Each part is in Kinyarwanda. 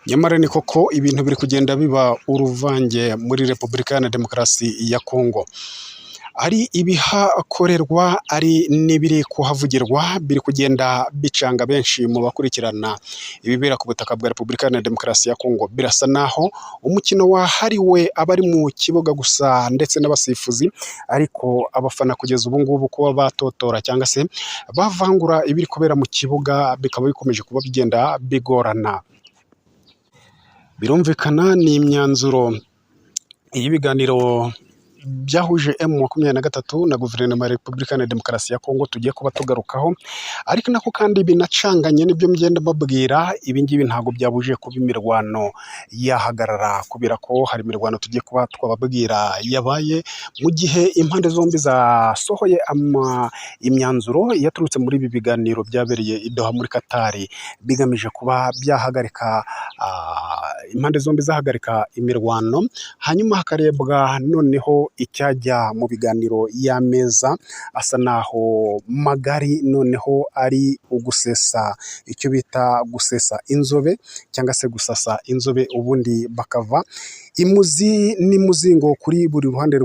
Nyamara ni koko ibintu biri kugenda biba uruvange muri Repubulika Iharanira Demokarasi ya Kongo. Ari ibihakorerwa, ari n'ibiri kuhavugirwa, biri kugenda bicanga benshi mu bakurikirana ibibera ku butaka bwa Repubulika Iharanira Demokarasi ya Kongo. Birasa naho umukino wahariwe abari mu kibuga gusa ndetse n'abasifuzi, ariko abafana kugeza ubu ngubu kuba batotora cyangwa se bavangura ibiri kubera mu kibuga bikaba bikomeje kuba bigenda bigorana. Birumvikana ni imyanzuro y'ibiganiro byahuje M23 na guverinoma ya Repubulika Iharanira Demokarasi ya Kongo tugiye kuba tugarukaho, ariko nako kandi binacanganye nibyo mgenda mbabwira. Ibi ngibi ntabwo byabuje kuba imirwano yahagarara, kubera ko hari imirwano tugiye kuba twababwira yabaye mu gihe impande zombi zasohoye imyanzuro yaturutse muri ibi biganiro byabereye i Doha muri Katari, bigamije kuba byahagarika impande zombi zahagarika imirwano, hanyuma hakarebwa noneho icyajya mu biganiro y'ameza asa naho magari, noneho ari ugusesa icyo bita gusesa inzobe cyangwa se gusasa inzobe, ubundi bakava imuzi n'imuzingo kuri buri ruhande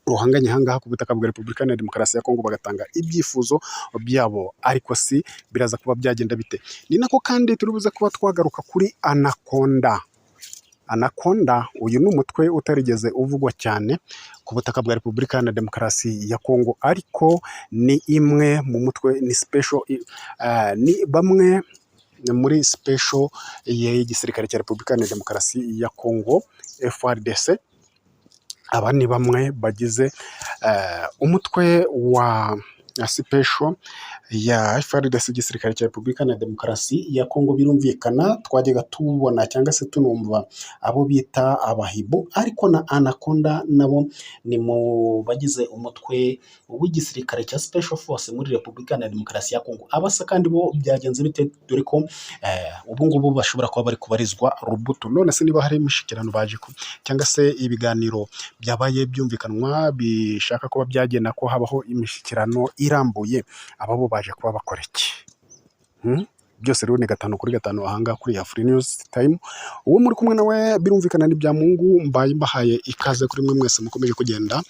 ruhanganye ahangaha ku butaka bwa Repubulika Iharanira Demokarasi ya Kongo, bagatanga ibyifuzo byabo. Ariko si biraza kuba byagenda bite? Ni nako kandi turibuze kuba twagaruka kuri Anaconda. Anaconda uyu ni umutwe utarigeze uvugwa cyane ku butaka bwa Repubulika Iharanira Demokarasi ya Kongo, ariko ni imwe mu mutwe, ni special, ni bamwe muri special y'igisirikare cya Repubulika Iharanira Demokarasi ya Kongo FARDC. Aba ni bamwe bagize umutwe wa special ya FARDC, igisirikare cya Repubulika Iharanira Demokarasi ya Kongo. Birumvikana twajyaga tubona cyangwa se tunumva abo bita abahibu, ariko na Anaconda nabo ni mu bagize umutwe w'igisirikare cya Special Force muri Repubulika Iharanira Demokarasi ya Kongo. Abasa kandi bo byagenze bite? Dore ko ubu ngubu bashobora kuba bari kubarizwa Rubutu. None se niba hari imishyikirano baje cyangwa se ibiganiro byabaye byumvikanwa bishaka kuba byagenda ko habaho imishyikirano irambuye, aba bo baje kuba bakora iki? Byose rero ni 5/5 ahangaha kuri Afri News Time. Uwo muri kumwe nawe birumvikana ni bya Mungu, mbahaye ikaze kuri mwe mwese mukomeje kugenda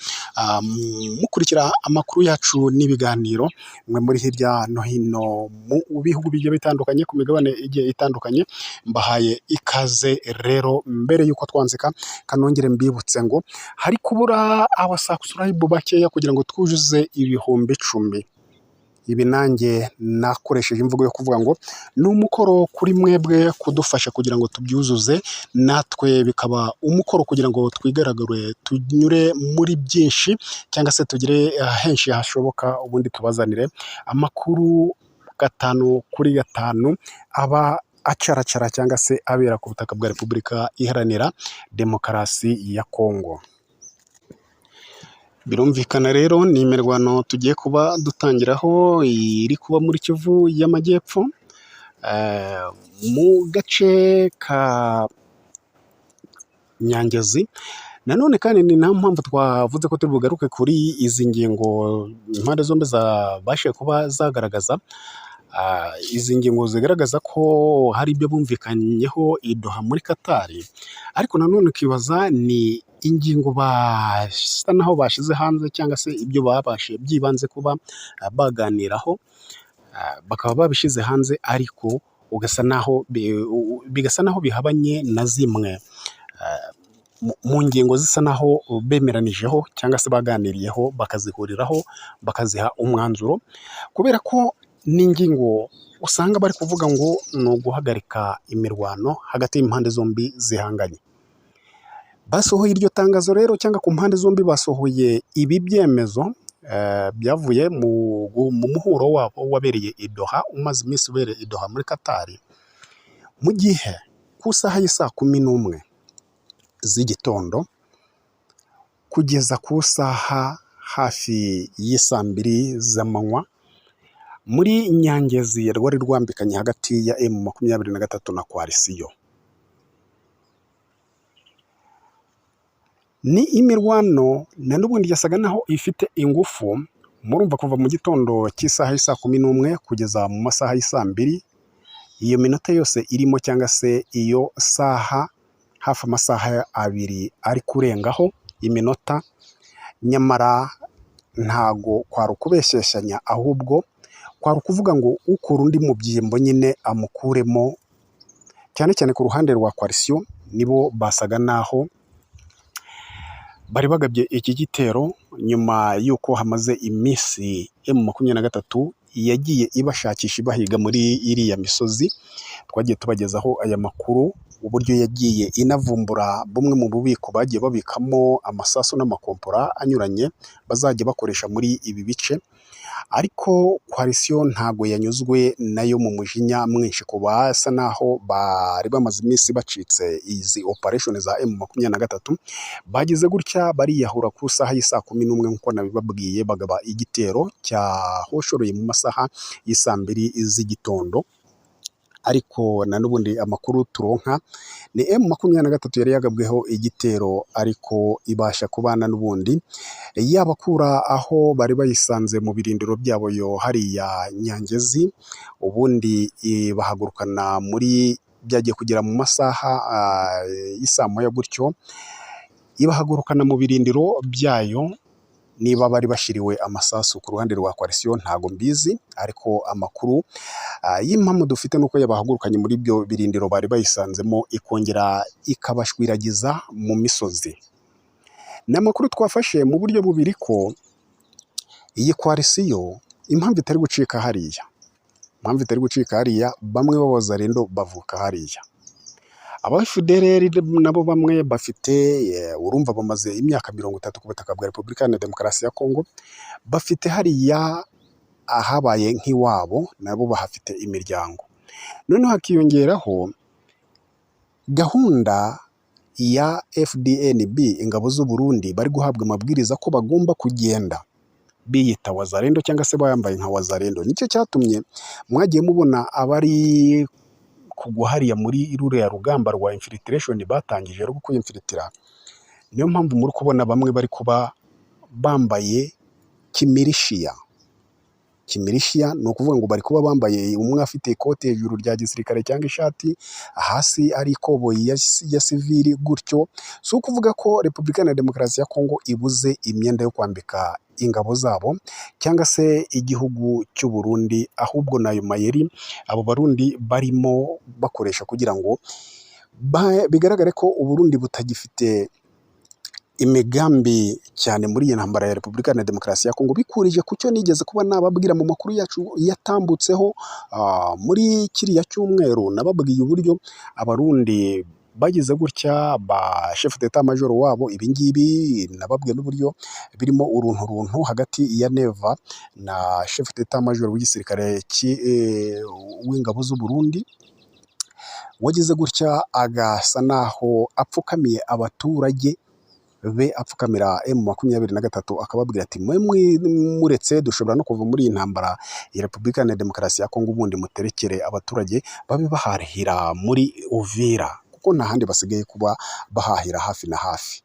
mukurikira amakuru yacu n'ibiganiro mwe muri hirya no hino mu bihugu bigiye bitandukanye, ku migabane igiye itandukanye. Mbahaye ikaze rero. Mbere yuko twanzika, kanongere mbibutse ngo hari kubura abasubscribe bakeya kugira ngo twuzuze ibihumbi 10. Ibi nanjye nakoresheje imvugo yo kuvuga ngo ni umukoro kuri mwebwe kudufasha kugira ngo tubyuzuze, natwe bikaba umukoro kugira ngo twigaragure, tunyure muri byinshi cyangwa se tugire henshi hashoboka, ubundi tubazanire amakuru 5/5 aba acaracara cyangwa se abera ku butaka bwa Repubulika Iharanira Demokarasi ya Kongo. Birumvikana rero ni imirwano tugiye kuba dutangiraho, iri kuba muri Kivu y'Amajyepfo, mu gace ka Nyangezi. Nanone kandi ni nta mpamvu twavuze ko turi bugaruke kuri izi ngingo impande zombi zabashije kuba zagaragaza. Izi ngingo zigaragaza ko hari ibyo bumvikanyeho i Doha muri Katari, ariko nanone ukibaza ni ingingo basa naho bashize hanze cyangwa se ibyo babashe byibanze kuba baganiraho, bakaba babishize hanze, ariko bigasa naho bihabanye na zimwe mu ngingo zisa naho bemeranijeho cyangwa se baganiriyeho, bakazihuriraho bakaziha umwanzuro, kubera ko n'ingingo usanga bari kuvuga ngo ni uguhagarika imirwano hagati y'impande zombi zihanganye. Basohoye iryo tangazo rero, cyangwa ku mpande zombi basohoye ibi byemezo byavuye mu muhuro wabo wabereye i Doha, umaze iminsi ubereye i Doha muri Katari, mu gihe ku isaha y'isa 11 z'igitondo kugeza ku isaha hafi y'isa 2 z'amanywa muri Nyangezi rwari rwambikanye hagati ya M23 na Coalition. Ni imirwano na n'ubundi yasaga naho ifite ingufu. Murumva kuva mu gitondo cy'isaha y'isa 11 kugeza mu masaha y'isa 2 iyo minota yose irimo cyangwa se iyo saha hafi amasaha abiri ari kurengaho iminota, nyamara ntago kwari ukubeshyeshanya, ahubwo kwari ukuvuga ngo ukora undi mu byimbo nyine amukuremo, cyane cyane ku ruhande rwa coalition nibo basaga naho bari bagabye iki gitero nyuma y'uko hamaze iminsi M23 yagiye ibashakisha ibahiga muri iriya misozi. Twagiye tubagezaho aya makuru, uburyo yagiye inavumbura bumwe mu bubiko bagiye babikamo amasasu n'amakompora anyuranye bazajya bakoresha muri ibi bice, ariko coalition ntago yanyuzwe nayo mu mujinya mwinshi, ku basa naho bari bamaze iminsi bacitse izi operation za M23, bagize gutya bariyahura ku saha y'isa 11 nk'uko nabibabwiye, bagaba igitero cyahoshoroye mu masaha y'isa 2 z'igitondo. Ariko na n'ubundi amakuru turonka ni M23 yari yagabweho igitero, ariko ibasha kubana n'ubundi yabakura aho bari bayisanze mu birindiro byabo yo hariya Nyangezi, ubundi bahagurukana muri byagiye kugera mu masaha y'isa 1 gutyo, ibahagurukana mu birindiro byayo. Niba bari bashiriwe amasasu ku ruhande rwa coalition ntago mbizi, ariko amakuru y'impamvu dufite nuko yabahagurukanye muri byo birindiro bari bayisanzemo, ikongera ikabashwiragiza mu misozi. N'amakuru twafashe mu buryo bubiri ko iyi coalition impamvu itari gucika hariya, bamwe b'abazarendo bavuka hariya, aba FDLR nabo bamwe bafite urumva bamaze imyaka 30 ku butaka bwa Repubulika ya Demokarasi ya Kongo, bafite hariya ahabaye nk'iwabo, nabo bahafite imiryango. Noneho hakiyongeraho gahunda ya FDNB, ingabo z'u Burundi bari guhabwa amabwiriza ko bagomba kugenda biyita wazarendo cyangwa se bayambaye nka wazarendo. Nicyo cyatumye mwagiye mubona abari kugwa hariya muri ruriya rugamba rwa infiltration batangije rwo kwimfilitira. Niyo mpamvu muri kubona bamwe bari kuba bambaye kimilishiya ni ukuvuga ngo bari kuba bambaye, umwe afite ikote hejuru rya gisirikare cyangwa ishati, hasi ari ikoboyi ya sivili gutyo. Si ukuvuga ko Repubulika ya Demokarasi ya Kongo ibuze imyenda yo kwambika ingabo zabo cyangwa se igihugu cy'u Burundi, ahubwo nayo mayeri abo Barundi barimo bakoresha kugira ngo bigaragare ko u Burundi butagifite imigambi cyane muri iyi ntambara ya Repubulika ya Demokarasi ya Kongo, bikurije ku cyo nigeze kuba nababwira mu makuru yacu yatambutseho muri kiriya cyumweru. Nababwiye uburyo Abarundi bagize gutya ba chef d'état major wabo, ibingibi nababwiye n'uburyo birimo uruntu hagati ya Neva na chef d'état major w'igisirikare w'ingabo z'u Burundi, wagize gutya agasa naho apfukamiye abaturage be, apfukamira M23, akababwira ati mwe muretse dushobora no kuva muri iyi ntambara ya Repubulika ya Demokarasi ya Kongo, ubundi muterekere abaturage babe bahahira muri Uvira, kuko nta handi basigaye kuba bahahira hafi na hafi.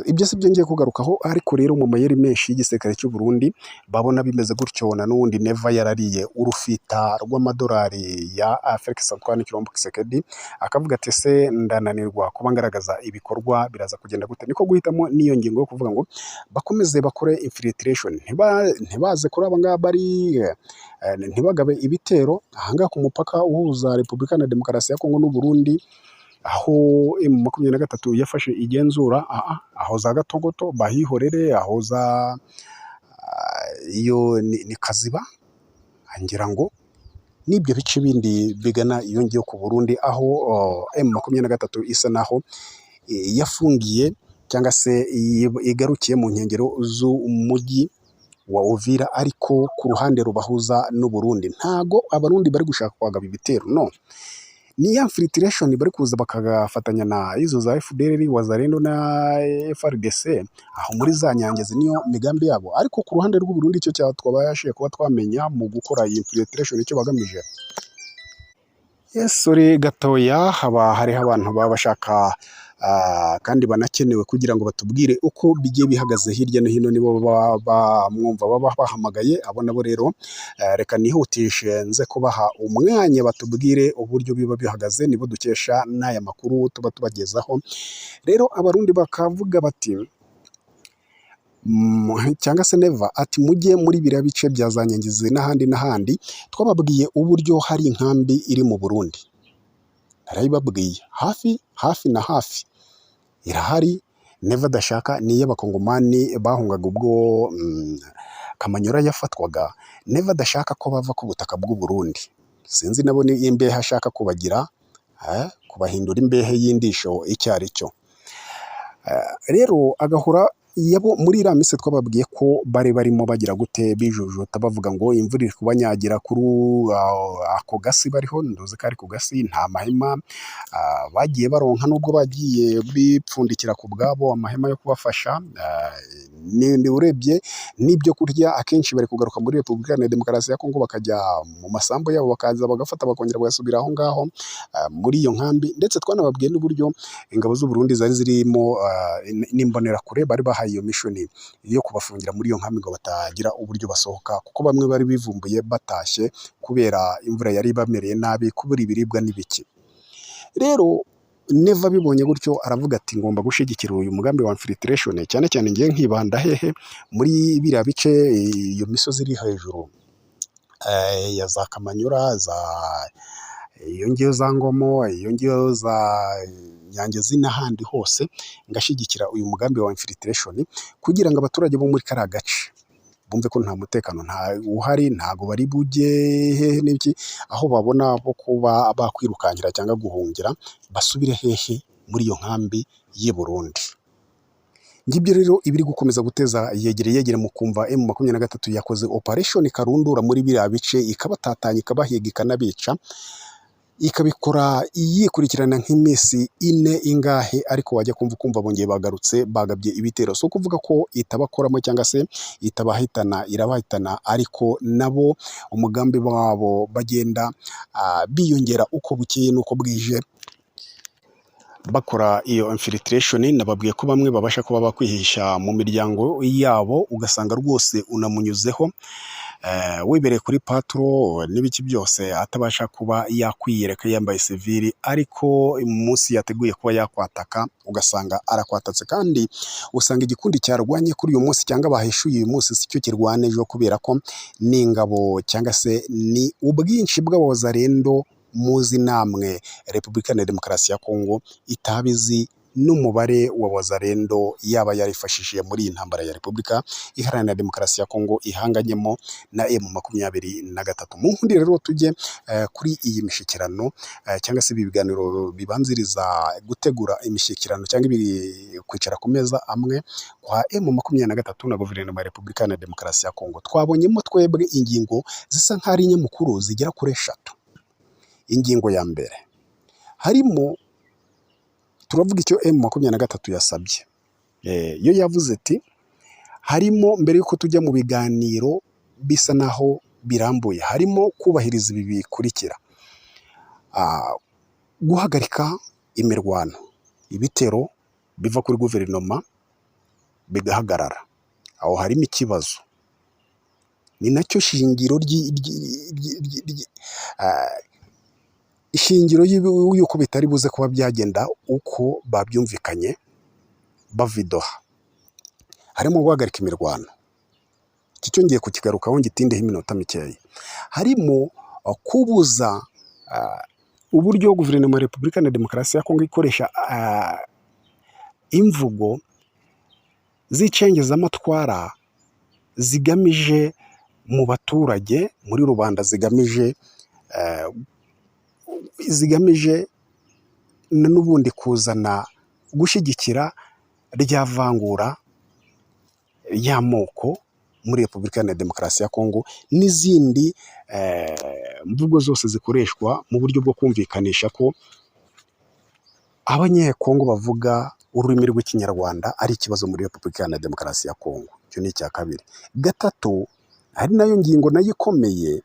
Ibyo si byo ngiye kugarukaho, ariko rero mu mayeri menshi y'igisirikare cy'u Burundi babona bimeze gutyo. Na n'undi Neva yarariye urufita rw'amadolari ya Felix Antoine Tshilombo Tshisekedi, akavuga ati se ndananirwa kuba ngaragaza ibikorwa, biraza kugenda gute? Niko guhitamo n'iyo ngingo yo kuvuga ngo bakomeze bakore infiltration, ntibaze kuri aba ngaba bari ntibagabe ibitero ahangaha ku mupaka uhuza Repubulika ya Demokarasi ya Kongo n'u Burundi, aho M23 yafashe igenzura aho za Gatogoto bahihorere, aho za iyo ni Kaziba, ngira ngo n'ibyo bice bindi bigana iyo ngiyo ku Burundi, aho M23 isa naho yafungiye cyangwa se igarukiye mu nkengero z'umujyi wa Uvira, ariko ku ruhande rubahuza n'u Burundi ntago Abarundi bari gushaka kwagaba ibitero, no, ni ya infiltration bari kuza bakagafatanya na izo za FDLR, wazarendo na FRDC aho muri za Nyangezi, niyo migambi yabo. Ariko ku ruhande rw'u Burundi icyo twabashije kuba twamenya mu gukora iyi infiltration icyo bagamije, sore gatoya haba hariho abantu baba bashaka kandi banakenewe kugira ngo batubwire uko bigiye bihagaze hirya no hino, nibo bamwumva baba bahamagaye. Abo nabo rero reka nihutishe nze kubaha umwanya batubwire uburyo biba bihagaze, nibo dukesha n'aya makuru tuba tubagezaho. Rero abarundi bakavuga bati cyangwa se neva ati mujye muri biriya bice bya za Nyangizi n'ahandi n'ahandi. Twababwiye uburyo hari inkambi iri mu Burundi, narayibabwiye hafi na hafi irahari. Neva adashaka ni iy'abakongomani bahungaga ubwo Kamanyora yafatwaga. Neva adashaka ko bava ku butaka bw'u Burundi. Sinzi nabo ni imbehe ashaka kubagira, kubahindura imbehe y'indisho icyo ari cyo. Rero agahora yabo muri iriya minsi twababwiye ko bari barimo bagira gute bijujuta bavuga ngo imvura iri kubanyagira kuri ako gasi bariho, nduzi ko ari ku gasi, nta mahema bagiye baronka, nubwo bagiye bipfundikira ku bwabo amahema yo kubafasha. Ni urebye n'ibyo kurya akenshi bari kugaruka muri Repubulika Iharanira Demokarasi ya Kongo, bakajya mu masambu yabo bakaza bagafata bakongera bagasubira aho ngaho muri iyo nkambi. Ndetse twanababwiye n'uburyo ingabo z'u Burundi zari zirimo n'imbonerakure bari bahaye iyo mishoni yo kubafungira muri iyo nkambi ngo batagira uburyo basohoka, kuko bamwe bari bivumbuye batashye kubera imvura yari ibamereye nabi, kubura ibiribwa n'ibiki. Rero Neva bibonye gutyo aravuga ati ngomba gushyigikira uyu mugambi wa infiltration, cyane cyane ngiye nkibanda hehe muri biriya bice, iyo misozi iri hejuru ya za Kamanyura, iyo ngiyo za Ngomo, iyo ngiyo za Nyangezi n'ahandi hose, ngashyigikira uyu mugambi wa infiltration kugira ngo abaturage bo muri kariya gace bumve ko nta mutekano uhari, ntago bari bujye hehe n'iki, aho babona bo kuba bakwirukankira cyangwa guhungira basubire hehe muri iyo nkambi y'i Burundi. Ngibyo rero ibiri gukomeza guteza yegere mu kumva M23 yakoze operation karundura muri biriya bice, ikabatatanya, ikabahiga, ikanabica, ikabikora yikurikirana nk'iminsi ine ingahe, ariko wajya kumva bongeye bagarutse bagabye ibitero. So kuvuga ko itabakoramo cyangwa se itabahitana, irabahitana, ariko nabo umugambi wabo bagenda biyongera uko bukeye n'uko bwije bakora iyo infiltration. Nababwiye ko bamwe babasha kuba bakwihisha mu miryango yabo, ugasanga rwose unamunyuzeho wibereye kuri patro n'ibiki byose, atabasha kuba yakwiyereka yambaye civili, ariko umunsi yateguye kuba yakwataka ugasanga arakwatatse. Kandi usanga igikundi cyarwanye kuri uyu munsi cyangwa bahishuye uyu munsi si cyo kirwana ejo, kubera ko ni ingabo cyangwa se ni ubwinshi bw'abazarendo muzi namwe Repubulika Iharanira Demokarasi ya Kongo itabizi n'umubare wa wazarendo yaba yarifashishije muri iyi ntambara ya Repubulika Iharanira Demokarasi ya Kongo ihanganyemo na M23. Mu nkundi rero tujye kuri iyi mishyikirano cyangwa se ibi biganiro bibanziriza gutegura imishyikirano cyangwa kwicara ku meza amwe kwa M23 na guverinoma ya Repubulika Iharanira Demokarasi ya Kongo. Twabonyemo twebwe ingingo zisa nk'ari nyamukuru zigera kuri 3. Ingingo ya mbere harimo turavuga icyo M23 yasabye. Yo yavuze ati harimo, mbere yuko tujya mu biganiro bisa naho birambuye, harimo kubahiriza ibi bikurikira: guhagarika imirwano, ibitero biva kuri guverinoma bigahagarara. Aho harimo ikibazo, ni nacyo shingiro ishingiro y'uko bitari buze kuba byagenda uko babyumvikanye bavidoha. Harimo guhagarika imirwano, iki cyo ngiye kukigarukaho ngitindeho iminota mikeya. Harimo kubuza uburyo guverinoma ya Repubulika Iharanira Demokarasi ya Kongo ikoresha imvugo z'icengezamatwara zigamije mu baturage, muri rubanda, zigamije n'ubundi kuzana gushyigikira rya vangura y'amoko muri Repubulika Iharanira Demokarasi ya Kongo, n'izindi mvugo zose zikoreshwa mu buryo bwo kumvikanisha ko abanyekongo bavuga ururimi rw'ikinyarwanda ari ikibazo muri Repubulika Iharanira Demokarasi ya Kongo. Icyo ni icya kabiri. Gatatu, hari nayo ngingo nayo ikomeye,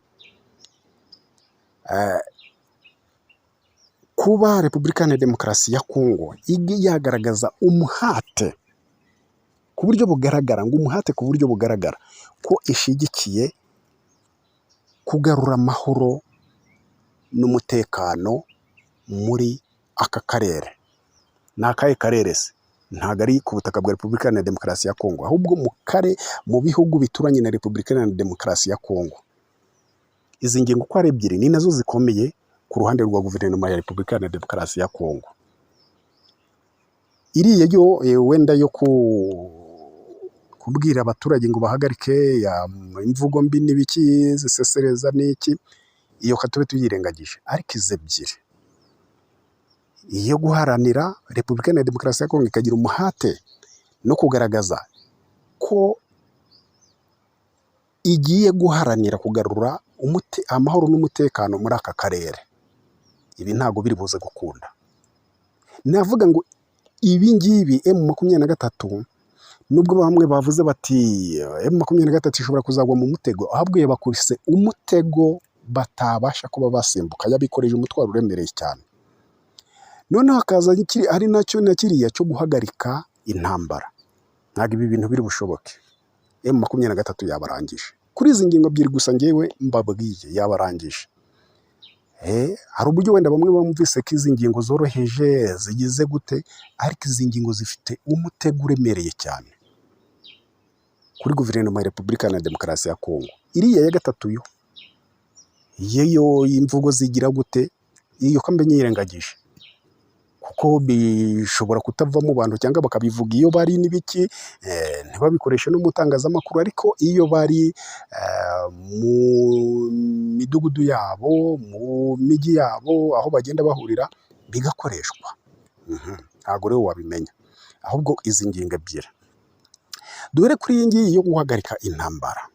kuba Repubulika Iharanira Demokarasi ya Kongo yagaragaza umuhate ku buryo bugaragara, ngo umuhate ku buryo bugaragara ko ishyigikiye kugarura amahoro n'umutekano muri aka karere. Ni akahe karere se? Ntabwo ari ku butaka bwa Repubulika Iharanira Demokarasi ya Kongo, ahubwo mu bihugu bituranye na Repubulika Iharanira Demokarasi ya Kongo. Izi ngingo uko ari ebyiri ni nazo zikomeye ku ruhande rwa guverinoma ya Repubulika Iharanira Demokarasi ya Kongo. Iriya yo wenda yo kubwira abaturage ngo bahagarike imvugo mbi n'ibiki zisesereza n'iki, iyo katube tuyirengagije. Ariko izi ebyiri, iyo guharanira Repubulika Iharanira Demokarasi ya Kongo ikagira umuhate no kugaragaza ko igiye guharanira kugarura amahoro n'umutekano muri aka karere, ibi ntabwo biri buze gukunda. Navuga ngo ibi ngibi M23, nubwo bamwe bavuze bati M23 ishobora kuzagwa mu mutego, ahubwo bakubise umutego batabasha kuba basimbuka, yabikoreje umutwaro uremereye cyane. Noneho hakaza ari nacyo na kiriya cyo guhagarika intambara. Ntabwo ibi bintu biri bushoboke. M23 yabarangije kuri izi ngingo ebyiri gusa, ngewe mbabwiye yabarangije. Hari uburyo wenda bamwe bumvise ko izi ngingo zoroheje zigize gute, ariko izi ngingo zifite umutego uremereye cyane kuri guverinoma ya Repubulika Iharanira Demokarasi ya Kongo. Iriya ya gatatu yo imvugo zigira gute, iyo ko mbenye yirengagije, kuko bishobora kutava mu bantu cyangwa bakabivuga iyo bari n'ibiki, ntibabikoreshe no mu itangazamakuru, ariko iyo bari mu midugudu yabo, mu mijyi yabo, aho bagenda bahurira bigakoreshwa. Ntabwo rero wabimenya. Ahubwo izi ngingo ebyiri, duhere kuri iyi ngiyi yo guhagarika intambara,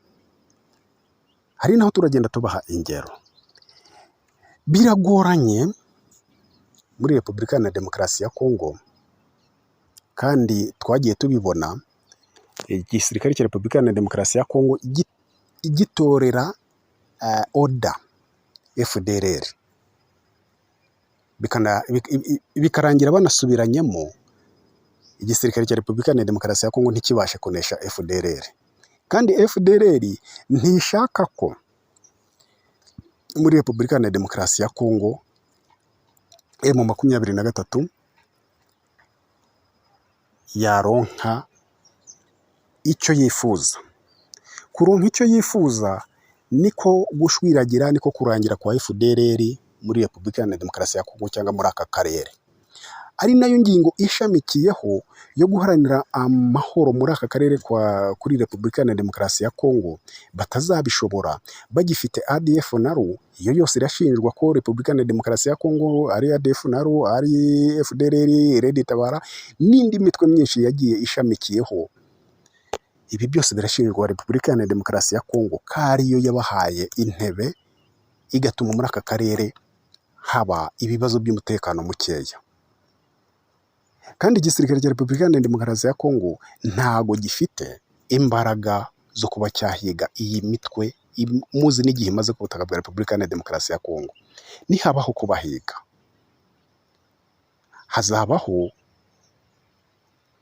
hari naho turagenda tubaha ingero. Biragoranye muri Repubulika Iharanira Demokarasi ya Kongo, kandi twagiye tubibona, igisirikare cya Repubulika Iharanira Demokarasi ya Kongo igitorera oda FDLR, bikarangira banasubiranyemo, igisirikare cya Repubulika Iharanira Demokarasi ya Kongo ntikibashe kunesha FDLR. Kandi FDLR ntishaka ko muri Repubulika Iharanira Demokarasi ya Kongo M23 yaronka icyo yifuza. Kuronka icyo yifuza niko gushwiragira, niko kurangira kwa FDLR muri Repubulika Iharanira Demokarasi ya Kongo cyangwa muri aka karere. Ari nayo ngingo ishamikiyeho yo guharanira amahoro muri aka karere kuri Repubulika Iharanira Demokarasi ya Kongo. Batazabishobora bagifite ADF NALU, iyo yose irashinjwa ko Repubulika Iharanira Demokarasi ya Kongo ari ADF NALU, ari FDLR, Red Tabara n'indi mitwe myinshi yagiye ishamikiyeho. Ibi byose birashinjwa Repubulika Iharanira Demokarasi ya Kongo ko ariyo yabahaye intebe igatuma muri aka karere haba ibibazo by'umutekano mukeya. Kandi igisirikare cya Repubulika Iharanira Demokarasi ya Kongo ntago gifite imbaraga zo kuba cyahiga iyi mitwe, muzi n'igihe imaze ku butaka bwa Repubulika Iharanira Demokarasi ya Kongo. Nihabaho kubahiga, hazabaho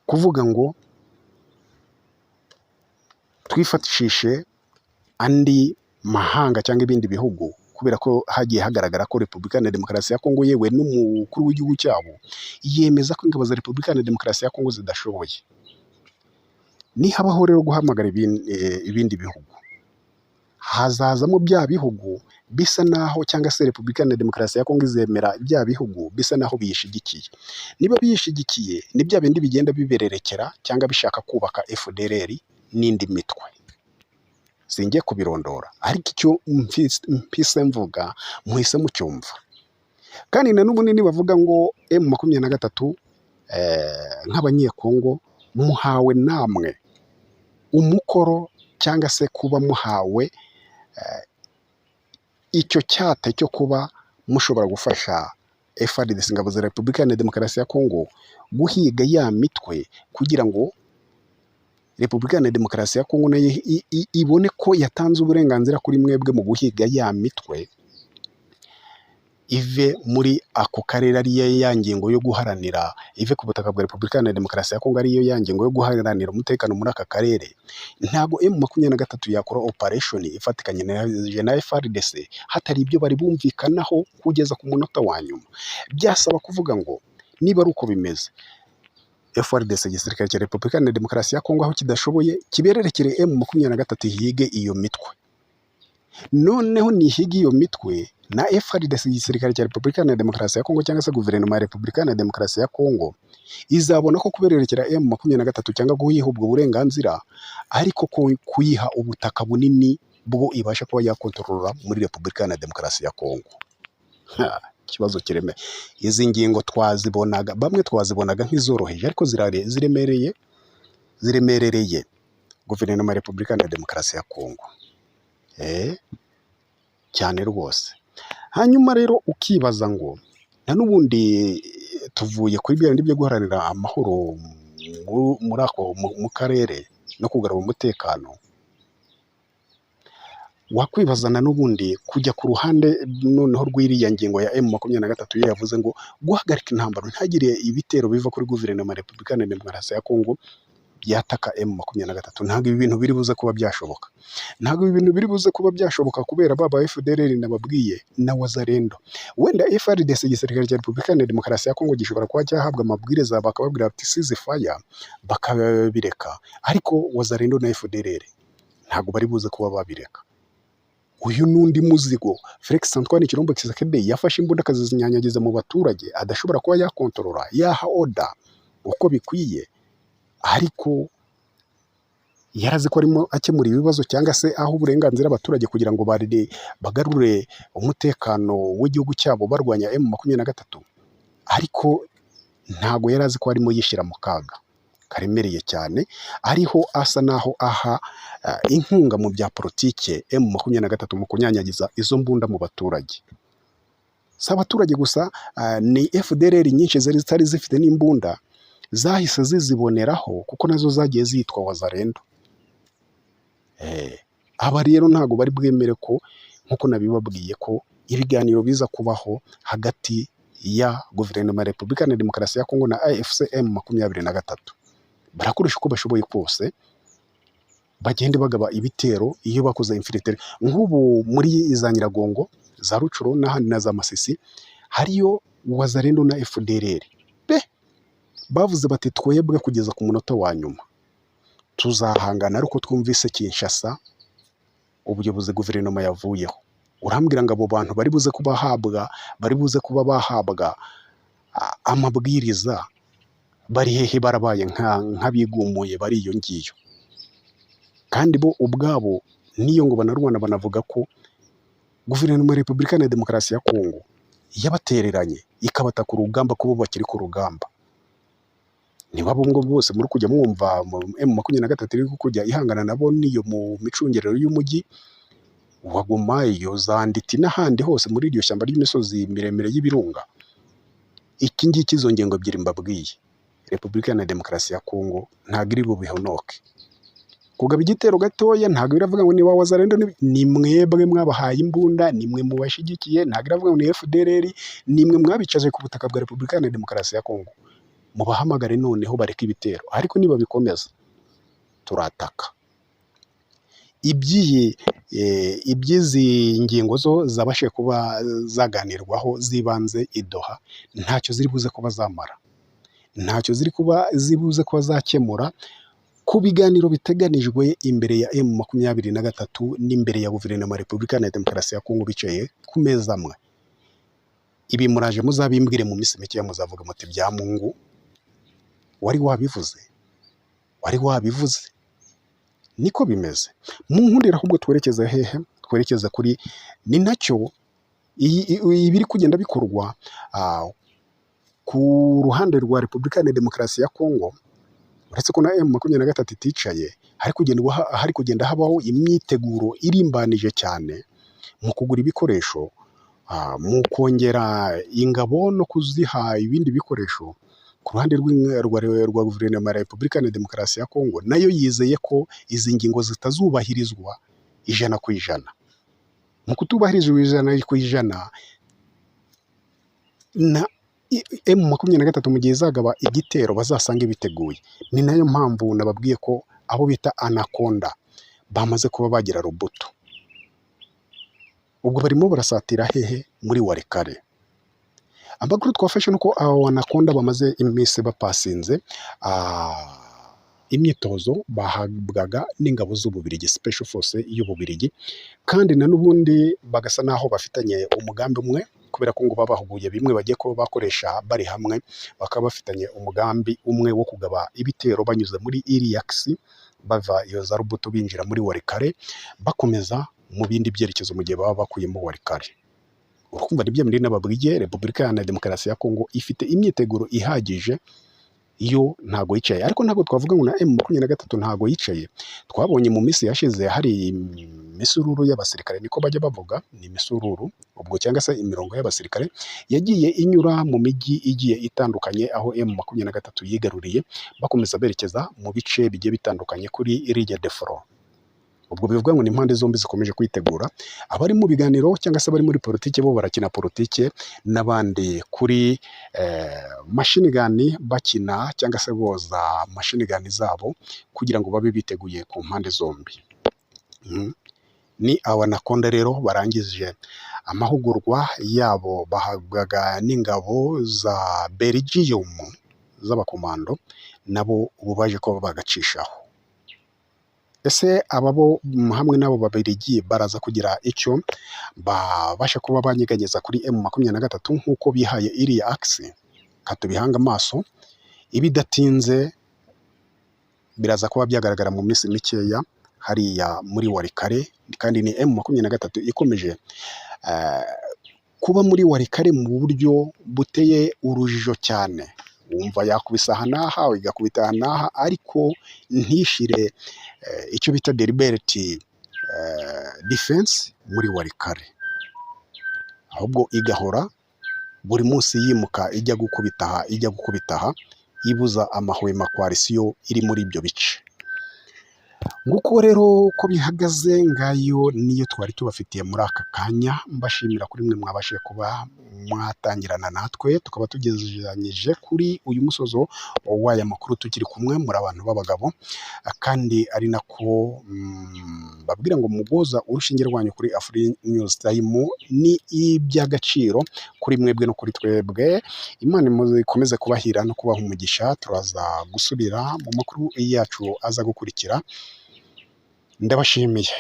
kuvuga ngo twifatishishe andi mahanga cyangwa ibindi bihugu, kubera ko hagiye hagaragara ko Repubulika Iharanira Demokarasi ya Kongo, yewe n'umukuru w'igihugu cyabo yemeza ko ingabo za Repubulika Iharanira Demokarasi ya Kongo zidashoboye. Nihabaho rero guhamagara ibindi bihugu, hazazamo bya bihugu bisa naho, cyangwa se Repubulika Iharanira Demokarasi ya Kongo izemera bya bihugu bisa naho biyishigikiye. Niba biyishigikiye, ni bya bindi bigenda bibererekera cyangwa bishaka kubaka FDLR n'indi mitwe. Singiye kubirondora, ariko icyo mpise mvuga muhise mucyumva. Kandi na n'ubundi bavuga ngo M23 nk'abanyekongo muhawe namwe umukoro, cyangwa se kuba muhawe icyo cyate cyo kuba mushobora gufasha FARDC, ingabo za Repubulika Iharanira Demokarasi ya Kongo, guhiga ya mitwe kugira ngo Repubulika Iharanira Demokarasi ya Kongo nayo ibone ko yatanze uburenganzira kuri mwebwe mu guhiga ya mitwe, ive muri ako karere ariyo ya ngingo yo guharanira, ive ku butaka bwa Repubulika Iharanira Demokarasi ya Kongo ariyo ya ngingo yo guharanira umutekano muri aka karere, ntabwo M23 yakora operation ifatikanye na FARDC hatari ibyo bari bumvikanaho kugeza ku munota wa nyuma. Byasaba kuvuga ngo niba ari uko bimeze, FARDC igisirikare cya Repubulika Iharanira Demokarasi ya Kongo aho kidashoboye kibererekere M23 hige iyo mitwe, noneho nihige iyo mitwe na FARDC igisirikare cya Repubulika Iharanira Demokarasi ya Kongo cyangwa se guverinoma ya Repubulika Iharanira Demokarasi ya Kongo izabona ko kubererekera M23 cyangwa kuyiha ubwo burenganzira ariko ko kuyiha ubutaka bunini bwo ibasha kuba yakontorora muri Repubulika Iharanira Demokarasi ya Kongo. Ikibazo kireme, izi ngingo twazibonaga, bamwe twazibonaga nk'izoroheje ariko ziremerereye guverinoma ya Repubulika Iharanira Demokarasi ya Kongo cyane rwose. Hanyuma rero ukibaza ngo na n'ubundi tuvuye kuri bya bindi byo guharanira amahoro muri ako mu karere no kugarura umutekano, wakwibaza na n'ubundi kujya ku ruhande noneho rw'iriya ngingo ya M23 yo yavuze ngo guhagarika intambara ntagire ibitero biva kuri guverinoma ya Repubulika Iharanira Demokarasi ya Kongo byataka M23. Ntabwo ibi bintu biri buze kuba byashoboka, ntabwo ibi bintu biri buze kuba byashoboka kubera baba FDLR nababwiye na Wazalendo. Wenda FARDC igisirikare cya Repubulika Iharanira Demokarasi ya Kongo gishobora kuba cyahabwa amabwiriza bakababwira bati cease fire bakabireka, ariko Wazalendo na FDLR ntabwo bari buze kuba babireka. Uyu n'undi muzigo Felix Antoine Chilombo Tshisekedi yafashe imbunda akazinyanyagiza mu baturage adashobora kuba yakontorora, yaha oda uko bikwiye, ariko yarazi ko arimo akemura ibibazo cyangwa se aho uburenganzira abaturage kugira ngo bagarure umutekano w'igihugu cyabo barwanya M23, ariko ntago yarazi ko arimo yishyira mu kaga karemereye cyane, ariho asa naho aha inkunga mu bya politike M23 mu kunyanyagiza izo mbunda mu baturage. Si abaturage gusa, ni FDLR nyinshi zari zifite n'imbunda zahise ziziboneraho kuko nazo zagiye zitwa Wazalendo. Aba rero ntabwo bari bwemere ko nk'uko nabibabwiye ko ibiganiro biza kubaho hagati ya guverinoma ya Repubulika Iharanira Demokarasi ya Kongo na AFC M23. Barakoresha uko bashoboye kose bagende bagaba ibitero iyo bakoze infiltrate. Nk'ubu muri za Nyiragongo, za Rucuro n'ahandi na za Masisi hariyo Wazalendo na FDLR. Bavuze bati twebwe kugeza ku munota wa nyuma tuzahangana ariko twumvise Kinshasa ubuyobozi guverinoma yavuyeho. Urambwira ngo abo bantu bari buze kuba bahabwa amabwiriza bari hehe? Barabaye nk'abigumuye bari iyo ngiyo, kandi bo ubwabo niyo ngo banarwana banavuga ko guverinoma ya Repubulika Iharanira Demokarasi ya Kongo yabatereranye ikabata ku rugamba ko bo bakiri ku rugamba. Niba bo ngo bose muri kujya mwumva M23 iri kujya ihangana nabo niyo mu micungerero y'umujyi wa Goma, iyo za Nditi n'ahandi hose muri iryo shyamba ry'imisozi miremire y'ibirunga. Iki ngiki izo ngingo ebyiri mbabwiye, Repubulika Iharanira Demokarasi ya Kongo ntabwo iri bubihonoke. Kugaba igitero gatoya ntabwo biravuga ngo ni wa Wazalendo, ni mwebwe mwabahaye imbunda, ni mwe mubashyigikiye. Ntabwo biravuga ngo ni FDLR, ni mwe mwabicaje ku butaka bwa Repubulika Iharanira Demokarasi ya Kongo. Mubahamagare noneho bareka ibitero, ariko niba bikomeza turataka. Iby'izi ngingo zo zabashe kuba zaganirwaho zibanze i Doha ntacyo ziri buze kuba zamara, ntacyo zibuze kuba zakemura ku biganiro biteganijwe imbere ya M23 n'imbere ya guverinoma ya Repubulika Iharanira Demokarasi ya Kongo bicaye ku meza amwe. Ibi muraje muzabimbwire mu minsi mike muzavuga muti bya Mungu wari wabivuze. Niko bimeze. Mu nkundira ahubwo twerekeza hehe? Twerekeza kuri ni nacyo ibiri kugenda bikorwa ku ruhande rwa Repubulika Iharanira Demokarasi ya Kongo. Uretse ko na M23 iticaye, hari kugenda habaho imyiteguro irimbanije cyane mu kugura ibikoresho, mu kongera ingabo no kuziha ibindi bikoresho. Ku ruhande rwa guverinoma ya Repubulika Iharanira Demokarasi ya Kongo, nayo yizeye ko izi ngingo zitazubahirizwa 100%. Mu kutubahirizwa 100%, na M23 mu gihe izagaba igitero bazasanga biteguye. Ni nayo mpamvu nababwiye ko aho bita Anaconda bamaze kuba bagira Rubuto. Ubwo barimo barasatira hehe? Muri Walikale. Amakuru twafashe nuko abo Anaconda bamaze iminsi bapasinze imyitozo bahabwaga n'ingabo z'Ububiligi, Special Force y'Ububiligi, kandi na n'ubundi bagasa naho bafitanye umugambi umwe, kubera ko ngo babahuguye bimwe bagiye kuba bakoresha bari hamwe, bakaba bafitanye umugambi umwe wo kugaba ibitero banyuze muri Iriax, bava iyo za Rubuto binjira muri Walikale, bakomeza mu bindi byerekezo mu gihe baba bakuyemo Walikale. Urukumva nibyo muri nababwiye, Repubulika Iharanira Demokarasi ya Kongo ifite imyiteguro ihagije, yo ntago yicaye. Ariko ntabwo twavuga ngo na M23 ntago yicaye. Twabonye mu minsi yashize hari imisururu y'abasirikare, niko bajya bavuga, ni imisururu ubwo cyangwa se imirongo y'abasirikare yagiye inyura mu mijyi igiye itandukanye, aho M23 yigaruriye, bakomeza berekeza mu bice bigiye bitandukanye kuri Ligne de Front. Ubwo bivuga ngo ni impande zombi zikomeje kwitegura. Abari mu biganiro cyangwa se bari muri politike bo barakina politike, n'abandi kuri machine gun bakina cyangwa se boza machine gun zabo kugira ngo babe biteguye ku mpande zombi. Ni Anaconda rero barangije amahugurwa yabo bahabwaga n'ingabo za Belgium z'abakomando, nabo ubu baje kuba bagacishaho. Ese ababo hamwe n'abo Babirigi baraza kugira icyo babasha kuba banyeganyeza kuri M23 nk'uko bihaye Iriax? Katubihanga amaso, ibidatinze biraza kuba byagaragara mu minsi mikeya hariya muri Walikale, kandi ni M23 ikomeje kuba muri Walikale mu buryo buteye urujijo cyane. Wumva yakubisa aha n'aha, igakubita aha n'aha, ariko ntishire icyo bita deliberate defense muri Walikale, ahubwo igahora buri munsi yimuka ijya gukubita aha, ibuza amahwema koalisiyo iri muri ibyo bice. Nguko rero uko bihagaze, ngayo niyo twari tubafitiye muri aka kanya. Mbashimira kuri mwe mwabashije kuba mwatangirana natwe, tukaba tugezeranyije kuri uyu musozo w'aya makuru tukiri kumwe, muri abantu b'abagabo, kandi ari nako babwira ngo mugoza urushinge rwanyu kuri Afri News Time ni iby'agaciro kuri mwebwe no kuri twebwe. Imana ikomeze kubahira no kubaha umugisha. Turaza gusubira mu makuru yacu aza gukurikira. Ndabashimiye.